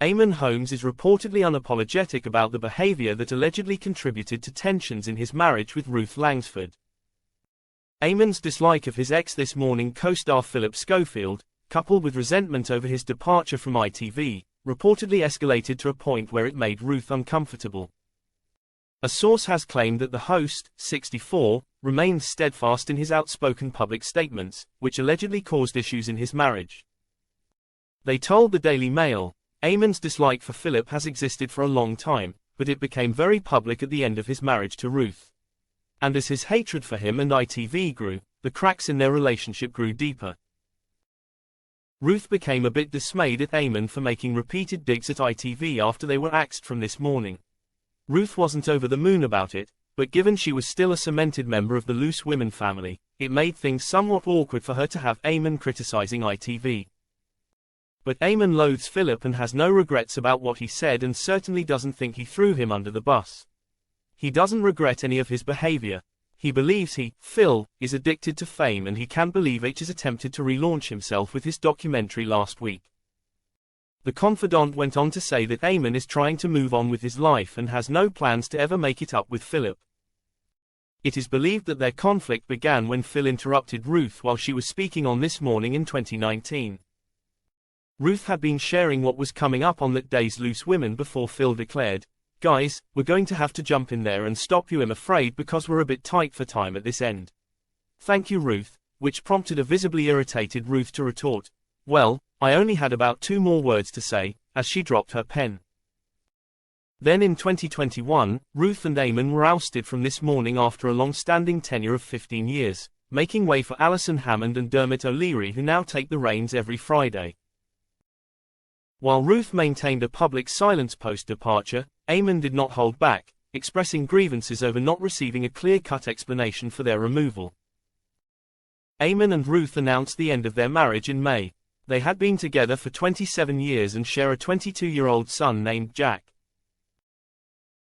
Eamonn Holmes is reportedly unapologetic about the behavior that allegedly contributed to tensions in his marriage with Ruth Langsford. Eamonn's dislike of his ex-This Morning co-star Phillip Schofield, coupled with resentment over his departure from ITV, reportedly escalated to a point where it made Ruth uncomfortable. A source has claimed that the host, 64, remains steadfast in his outspoken public statements, which allegedly caused issues in his marriage. They told the Daily Mail, Eamonn's dislike for Phillip has existed for a long time, but it became very public at the end of his marriage to Ruth. And as his hatred for him and ITV grew, the cracks in their relationship grew deeper. Ruth became a bit dismayed at Eamonn for making repeated digs at ITV after they were axed from This Morning. Ruth wasn't over the moon about it, but given she was still a cemented member of the Loose Women family, it made things somewhat awkward for her to have Eamonn criticizing ITV. But Eamonn loathes Phillip and has no regrets about what he said and certainly doesn't think he threw him under the bus. He doesn't regret any of his behavior. He believes Phil, is addicted to fame and he can't believe H has attempted to relaunch himself with his documentary last week. The confidant went on to say that Eamonn is trying to move on with his life and has no plans to ever make it up with Phillip. It is believed that their conflict began when Phil interrupted Ruth while she was speaking on This Morning in 2019. Ruth had been sharing what was coming up on that day's Loose Women before Phil declared, "Guys, we're going to have to jump in there and stop you, I'm afraid, because we're a bit tight for time at this end." "Thank you, Ruth," which prompted a visibly irritated Ruth to retort, "Well, I only had about 2 more words to say," as she dropped her pen. Then in 2021, Ruth and Eamonn were ousted from This Morning after a long-standing tenure of 15 years, making way for Alison Hammond and Dermot O'Leary, who now take the reins every Friday. While Ruth maintained a public silence post-departure, Eamonn did not hold back, expressing grievances over not receiving a clear-cut explanation for their removal. Eamonn and Ruth announced the end of their marriage in May. They had been together for 27 years and share a 22-year-old son named Jack.